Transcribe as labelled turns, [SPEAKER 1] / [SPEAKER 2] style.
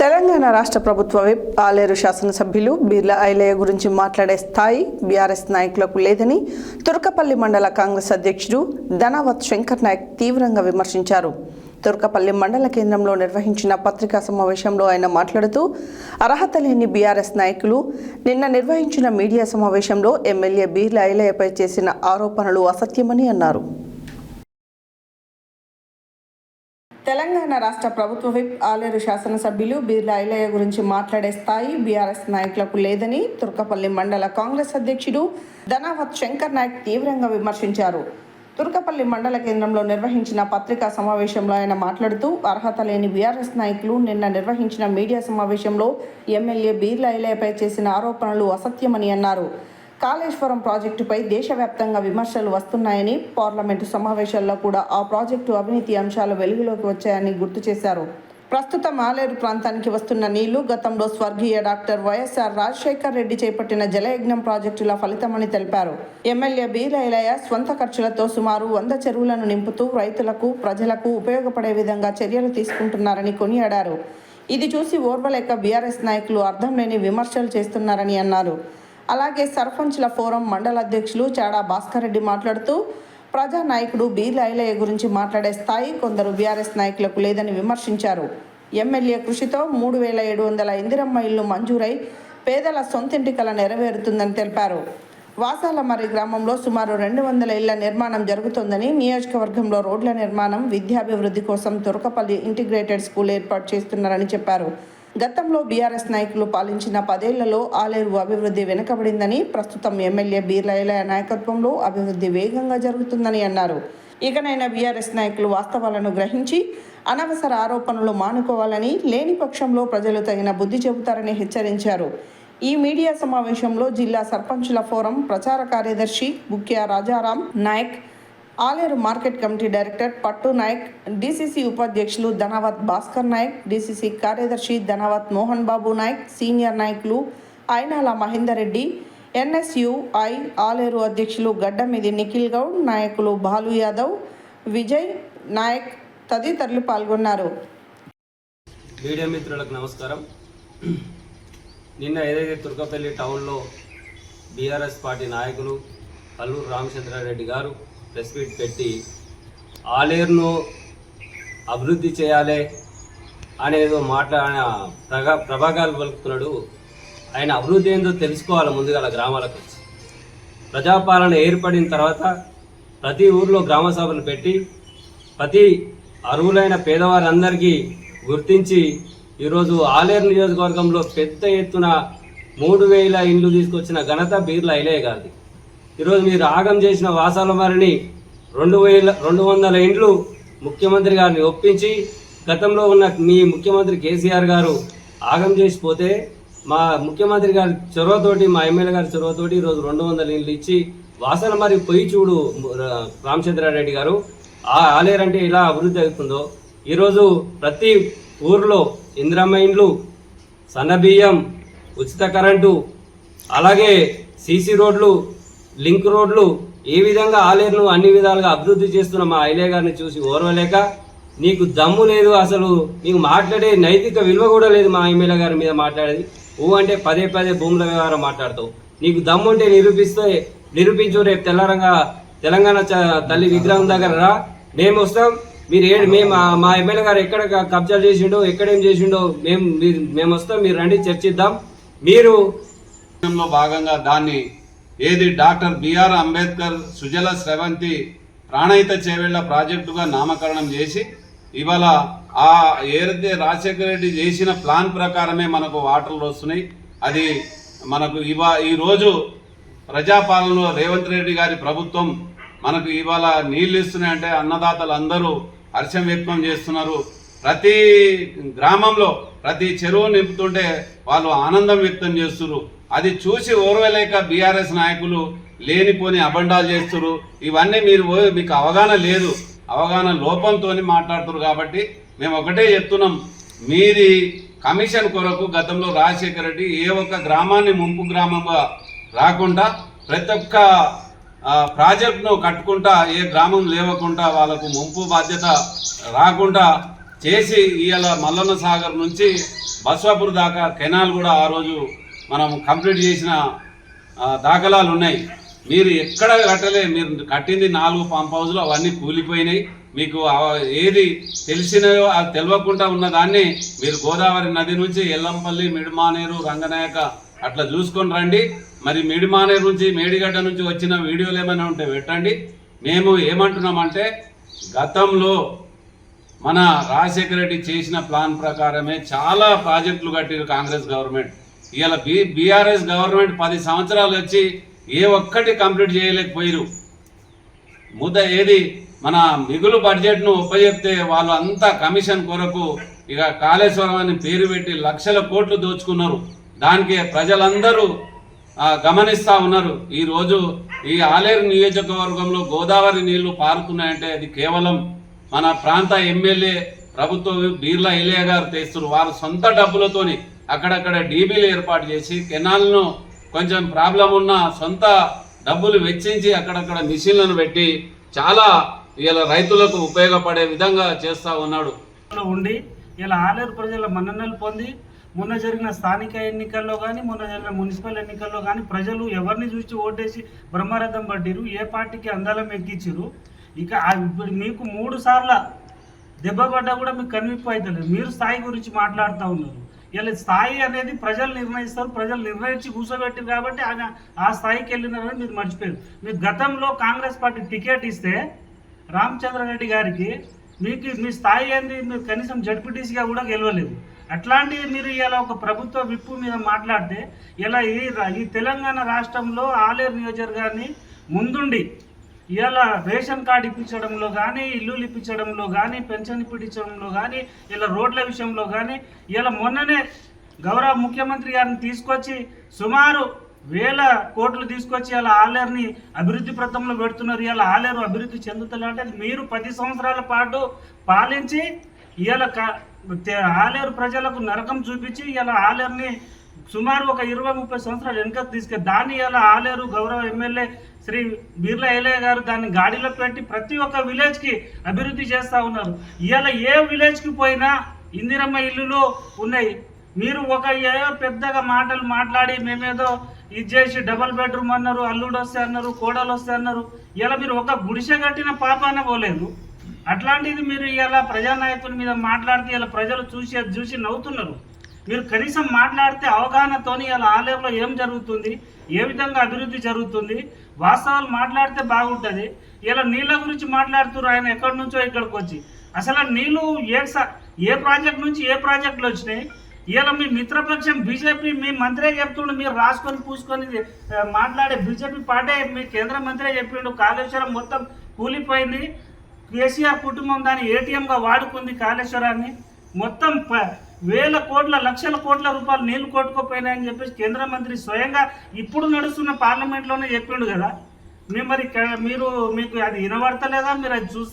[SPEAKER 1] తెలంగాణ రాష్ట్ర ప్రభుత్వ విప్ ఆలేరు శాసనసభ్యులు బీర్ల ఐలయ్య గురించి మాట్లాడే స్థాయి బీఆర్ఎస్ నాయకులకు లేదని తుర్కపల్లి మండల కాంగ్రెస్ అధ్యక్షుడు ధనావత్ శంకర్ నాయక్ తీవ్రంగా విమర్శించారు. తుర్కపల్లి మండల కేంద్రంలో నిర్వహించిన పత్రికా సమావేశంలో ఆయన మాట్లాడుతూ అర్హత లేని బీఆర్ఎస్ నాయకులు నిన్న నిర్వహించిన మీడియా సమావేశంలో ఎమ్మెల్యే బీర్ల ఐలయ్యపై చేసిన ఆరోపణలు అసత్యమని అన్నారు. తెలంగాణ రాష్ట్ర ప్రభుత్వ విప్ ఆలేరు శాసనసభ్యులు బీర్ల ఐలయ్య గురించి మాట్లాడే స్థాయి బీఆర్ఎస్ నాయకులకు లేదని తుర్కపల్లి మండల కాంగ్రెస్ అధ్యక్షుడు ధనావత్ శంకర్ నాయక్ తీవ్రంగా విమర్శించారు. తుర్కపల్లి మండల కేంద్రంలో నిర్వహించిన పత్రికా సమావేశంలో ఆయన మాట్లాడుతూ అర్హత లేని బీఆర్ఎస్ నాయకులు నిన్న నిర్వహించిన మీడియా సమావేశంలో ఎమ్మెల్యే బీర్ల ఐలయ్యపై చేసిన ఆరోపణలు అసత్యమని అన్నారు. కాళేశ్వరం ప్రాజెక్టుపై దేశవ్యాప్తంగా విమర్శలు వస్తున్నాయని, పార్లమెంటు సమావేశాల్లో కూడా ఆ ప్రాజెక్టు అవినీతి అంశాలు వెలుగులోకి వచ్చాయని గుర్తు చేశారు. ప్రస్తుతం ఆలేరు ప్రాంతానికి వస్తున్న నీళ్లు గతంలో స్వర్గీయ డాక్టర్ వైఎస్ఆర్ రాజశేఖర్ రెడ్డి చేపట్టిన జలయజ్ఞం ప్రాజెక్టుల ఫలితమని తెలిపారు. ఎమ్మెల్యే బీర్ల ఐలయ్య స్వంత ఖర్చులతో సుమారు 100 చెరువులను నింపుతూ రైతులకు, ప్రజలకు ఉపయోగపడే విధంగా చర్యలు తీసుకుంటున్నారని కొనియాడారు. ఇది చూసి ఓర్వలేక బీఆర్ఎస్ నాయకులు అర్థం లేని విమర్శలు చేస్తున్నారని అన్నారు. అలాగే సర్పంచ్ల ఫోరం మండల అధ్యక్షులు చాడా భాస్కర్ రెడ్డి మాట్లాడుతూ ప్రజానాయకుడు బీర్ల ఐలయ్య గురించి మాట్లాడే స్థాయి కొందరు బీఆర్ఎస్ నాయకులకు లేదని విమర్శించారు. ఎమ్మెల్యే కృషితో 3700 ఇందిరమ్మ ఇళ్లు మంజూరై పేదల సొంతింటి కల నెరవేరుతుందని తెలిపారు. వాసాలమర్రి గ్రామంలో సుమారు 200 ఇళ్ల నిర్మాణం జరుగుతోందని, నియోజకవర్గంలో రోడ్ల నిర్మాణం, విద్యాభివృద్ధి కోసం తుర్కపల్లి ఇంటిగ్రేటెడ్ స్కూల్ ఏర్పాటు చేస్తున్నారని చెప్పారు. గతంలో బీఆర్ఎస్ నాయకులు పాలించిన 10 ఏళ్లలో ఆలేరు అభివృద్ధి వెనుకబడిందని, ప్రస్తుతం ఎమ్మెల్యే బీర్ల ఐలయ్య నాయకత్వంలో అభివృద్ధి వేగంగా జరుగుతుందని అన్నారు. ఇకనైనా బీఆర్ఎస్ నాయకులు వాస్తవాలను గ్రహించి అనవసర ఆరోపణలు మానుకోవాలని, లేని పక్షంలో ప్రజలు తగిన బుద్ధి చెబుతారని హెచ్చరించారు. ఈ మీడియా సమావేశంలో జిల్లా సర్పంచుల ఫోరం ప్రచార కార్యదర్శి Bukya Rajaram Nayak, Aler market committee director Pattu Nayak, DCC ఉపాధ్యక్షులు ధనావత్ భాస్కర్ నాయక్, డీసీసీ కార్యదర్శి ధనావత్ మోహన్ బాబు నాయక్, సీనియర్ నాయకులు అయినాల మహేందర్ రెడ్డి, ఎన్ఎస్యుఐ ఆలేరు అధ్యక్షులు గడ్డమిది నిఖిల్ గౌడ్, నాయకులు బాలు యాదవ్, విజయ్ నాయక్ తదితరులు పాల్గొన్నారు.
[SPEAKER 2] మీడియా మిత్రులకు నమస్కారం. నిన్న ఏదైతే తుర్కపల్లి టౌన్లో బీఆర్ఎస్ పార్టీ నాయకులు అల్లూరు రామచంద్రారెడ్డి గారు ప్రెస్ మీట్ పెట్టి ఆలేరును అభివృద్ధి చేయాలి అనేదో ప్రభాకాలు పలుకుతున్నాడు. ఆయన అభివృద్ధి ఏందో తెలుసుకోవాలి. ముందుగా గ్రామాలకు వచ్చి ప్రజాపాలన ఏర్పడిన తర్వాత ప్రతి ఊర్లో గ్రామ సభలు పెట్టి ప్రతి అర్హులైన పేదవారందరికీ గుర్తించి ఈరోజు ఆలేరు నియోజకవర్గంలో పెద్ద ఎత్తున 3000 ఇండ్లు తీసుకొచ్చిన ఘనత బీర్ల ఐలయ్య గారిది. ఈరోజు మీరు ఆగం చేసిన వాసాలమర్రిని 200 ఇండ్లు ముఖ్యమంత్రి గారిని ఒప్పించి, గతంలో ఉన్న మీ ముఖ్యమంత్రి కేసీఆర్ గారు ఆగం చేసిపోతే మా ముఖ్యమంత్రి గారి చొరవతోటి, మా ఎమ్మెల్యే గారి చొరవతోటి ఈరోజు 200 ఇండ్లు ఇచ్చి వాసాలమర్రి పోయి చూడు రామచంద్రారెడ్డి గారు, ఆ ఆలేరు అంటే ఇలా అభివృద్ధి అవుతుందో. ఈరోజు ప్రతి ఊర్లో ఇందిరమ్మ ఇండ్లు, సన్నబియ్యం, ఉచిత కరెంటు, అలాగే సీసీ రోడ్లు, లింక్ రోడ్లు, ఏ విధంగా ఆలేరును అన్ని విధాలుగా అభివృద్ధి చేస్తున్న మా ఐలయ్య గారిని చూసి ఓర్వలేక, నీకు దమ్ము లేదు, అసలు నీకు మాట్లాడే నైతిక విలువ కూడా లేదు మా ఎమ్మెల్యే గారి మీద మాట్లాడేది. అంటే పదే భూముల వ్యవహారం మాట్లాడతావు. నీకు దమ్ము ఉంటే నిరూపించు. రేపు తెలంగాణ తల్లి విగ్రహం దగ్గర రా, మేము వస్తాం. మేము మా ఎమ్మెల్యే గారు ఎక్కడ కబ్జాలు చేసిండో, ఎక్కడేం చేసిండో మేము వస్తాం, మీరు రండి, చర్చిద్దాం. మీరు
[SPEAKER 3] భాగంగా దాన్ని ఏది డాక్టర్ బిఆర్ అంబేద్కర్ సుజల స్రవంతి ప్రాణహిత చేవేళ్ల ప్రాజెక్టుగా నామకరణం చేసి ఇవాళ ఆ ఏదైతే రాజశేఖర రెడ్డి చేసిన ప్లాన్ ప్రకారమే మనకు వాటర్లు వస్తున్నాయి. అది మనకు ఈరోజు ప్రజాపాలనలో రేవంత్ రెడ్డి గారి ప్రభుత్వం మనకు ఇవాళ నీళ్ళు ఇస్తున్నాయంటే అన్నదాతలు అందరూ హర్షం వ్యక్తం చేస్తున్నారు. ప్రతి గ్రామంలో ప్రతి చెరువు నింపుతుంటే వాళ్ళు ఆనందం వ్యక్తం చేస్తున్నారు. అది చూసి ఓర్వలేక బీఆర్ఎస్ నాయకులు లేనిపోని అబండాలు చేస్తున్నారు. ఇవన్నీ మీకు అవగాహన లేదు, అవగాహన లోపంతో మాట్లాడుతున్నారు. కాబట్టి మేము ఒకటే చెప్తున్నాం, మీది కమిషన్ కొరకు గతంలో రాజశేఖర రెడ్డి ఏ ఒక్క గ్రామాన్ని ముంపు గ్రామంగా రాకుండా ప్రతి ఒక్క ప్రాజెక్టును కట్టుకుంటా ఏ గ్రామం లేవకుండా వాళ్ళకు ముంపు బాధ్యత రాకుండా చేసి ఇవాళ మల్లన్న సాగర్ నుంచి బస్వాపూర్ దాకా కెనాల్ కూడా ఆ రోజు మనం కంప్లీట్ చేసిన దాఖలాలు ఉన్నాయి. మీరు ఎక్కడ కట్టలే, మీరు కట్టింది 4 పంప్ హౌస్లు, అవన్నీ కూలిపోయినాయి. మీకు ఏది తెలిసినాయో అది తెలియకుండా ఉన్నదాన్ని మీరు గోదావరి నది నుంచి ఎల్లంపల్లి, మిడిమానేరు, రంగనాయక అట్లా చూసుకొని రండి. మరి మిడిమానేరు నుంచి, మేడిగడ్డ నుంచి వచ్చిన వీడియోలు ఏమైనా ఉంటే పెట్టండి. మేము ఏమంటున్నామంటే, గతంలో మన రాజశేఖర రెడ్డి చేసిన ప్లాన్ ప్రకారమే చాలా ప్రాజెక్టులు కట్టిరు కాంగ్రెస్ గవర్నమెంట్. ఇవాళ బీఆర్ఎస్ గవర్నమెంట్ 10 సంవత్సరాలు వచ్చి ఏ ఒక్కటి కంప్లీట్ చేయలేకపోయారు. ఏది మన మిగులు బడ్జెట్ను ఉపయోగిస్తే వాళ్ళు అంతా కమిషన్ కొరకు ఇక కాళేశ్వరం అని పేరు పెట్టి లక్షల కోట్లు దోచుకున్నారు. దానికి ప్రజలందరూ గమనిస్తూ ఉన్నారు. ఈరోజు ఈ ఆలేరు నియోజకవర్గంలో గోదావరి నీళ్లు పారుతున్నాయంటే అది కేవలం మన ప్రాంత ఎమ్మెల్యే ప్రభుత్వ బీర్లా ఐలయ్య గారు తెస్తున్నారు. వారు సొంత డబ్బులతోని అక్కడక్కడ డీబీలు ఏర్పాటు చేసి కెనాల్ను కొంచెం ప్రాబ్లం ఉన్న సొంత డబ్బులు వెచ్చించి అక్కడక్కడ మిషన్లను పెట్టి చాలా ఇలా రైతులకు ఉపయోగపడే విధంగా చేస్తూ ఉన్నాడు.
[SPEAKER 4] ఉండి ఇలా ఆలేరు ప్రజల మన్ననలు పొంది మొన్న జరిగిన స్థానిక ఎన్నికల్లో కానీ, మొన్న జరిగిన మున్సిపల్ ఎన్నికల్లో కానీ ప్రజలు ఎవరిని చూసి ఓటేసి బ్రహ్మరథం పట్టిరు, ఏ పార్టీకి అందాలం ఎక్కించారు. ఇక ఇప్పుడు మీకు 3 సార్లు దెబ్బ పడ్డా కూడా మీకు కనివిప్పు అవుతలేదు. మీరు స్థాయి గురించి మాట్లాడుతూ ఉన్నారు. ఇలా స్థాయి అనేది ప్రజలు నిర్ణయిస్తారు, ప్రజలు నిర్ణయించి కూర్చోబెట్టారు కాబట్టి ఆ స్థాయికి వెళ్ళినారని మీరు మర్చిపోయారు. మీకు గతంలో కాంగ్రెస్ పార్టీ టికెట్ ఇస్తే రామచంద్రారెడ్డి గారికి మీకు మీ స్థాయి ఏంది, మీరు కనీసం జడ్పీటీసీగా కూడా గెలవలేదు. అట్లాంటివి మీరు ఇలా ఒక ప్రభుత్వ విప్పు మీద మాట్లాడితే ఇలా ఈ తెలంగాణ రాష్ట్రంలో ఆలేరు నియోజకవర్గాన్ని ముందుండి ఇలా రేషన్ కార్డు ఇప్పించడంలో కానీ, ఇల్లులు ఇప్పించడంలో కానీ, పెన్షన్ ఇప్పించడంలో కానీ, ఇలా రోడ్ల విషయంలో కానీ, ఇలా మొన్ననే గౌరవ ముఖ్యమంత్రి గారిని తీసుకొచ్చి సుమారు 1000 కోట్లు తీసుకొచ్చి ఇలా ఆలేరుని అభివృద్ధి ప్రతంలో పెడుతున్నారు. ఇలా ఆలేరు అభివృద్ధి చెందుతుందంటే మీరు 10 సంవత్సరాల పాటు పాలించి ఇలా ఆలేరు ప్రజలకు నరకం చూపించి ఇలా ఆలేరుని సుమారు ఒక 20-30 సంవత్సరాలు వెనుకకు తీసుకెళ్ళి దాన్ని ఇలా ఆలేరు గౌరవ ఎమ్మెల్యే శ్రీ బీర్లా ఐలయ్య గారు దాన్ని గాడిలో పెట్టి ప్రతి ఒక్క విలేజ్కి అభివృద్ధి చేస్తూ ఉన్నారు. ఇలా ఏ విలేజ్కి పోయినా ఇందిరమ్మ ఇల్లులు ఉన్నాయి. మీరు ఒక ఏదో పెద్దగా మాటలు మాట్లాడి మేమేదో ఇది చేసి డబల్ బెడ్రూమ్ అన్నారు, అల్లుడు వస్తే అన్నారు, కోడలు వస్తే అన్నారు. ఇలా మీరు ఒక గుడిసె కట్టిన పాపాన పోలేదు. అట్లాంటిది మీరు ఇలా ప్రజానాయకుల మీద మాట్లాడితే ఇలా ప్రజలు చూసి నవ్వుతున్నారు. మీరు కనీసం మాట్లాడితే అవగాహనతోని ఇలా ఆలేరులో ఏం జరుగుతుంది, ఏ విధంగా అభివృద్ధి జరుగుతుంది, వాస్తవాలు మాట్లాడితే బాగుంటుంది. ఇలా నీళ్ళ గురించి మాట్లాడుతున్నారు ఆయన ఎక్కడి నుంచో ఇక్కడికి వచ్చి. అసలు నీళ్ళు ఏ ప్రాజెక్ట్ నుంచి ఏ ప్రాజెక్టులు వచ్చినాయి. ఇలా మీ మిత్రపక్షం బీజేపీ మీ మంత్రే చెప్తుండు, మీరు రాసుకొని పూసుకొని మాట్లాడే బీజేపీ పార్టీ మీ కేంద్ర మంత్రే చెప్పిండు కాళేశ్వరం మొత్తం కూలిపోయింది, కేసీఆర్ కుటుంబం దాన్ని ఏటీఎంగా వాడుకుంది, కాళేశ్వరాన్ని మొత్తం 1000 కోట్ల లక్షల కోట్ల రూపాయలు నీళ్లు కొట్టుకోపోయినాయని చెప్పేసి కేంద్ర మంత్రి స్వయంగా ఇప్పుడు నడుస్తున్న పార్లమెంట్లోనే చెప్పిండు కదా. మీరు మీకు అది వినబడతలేదా, మీరు అది చూస్తా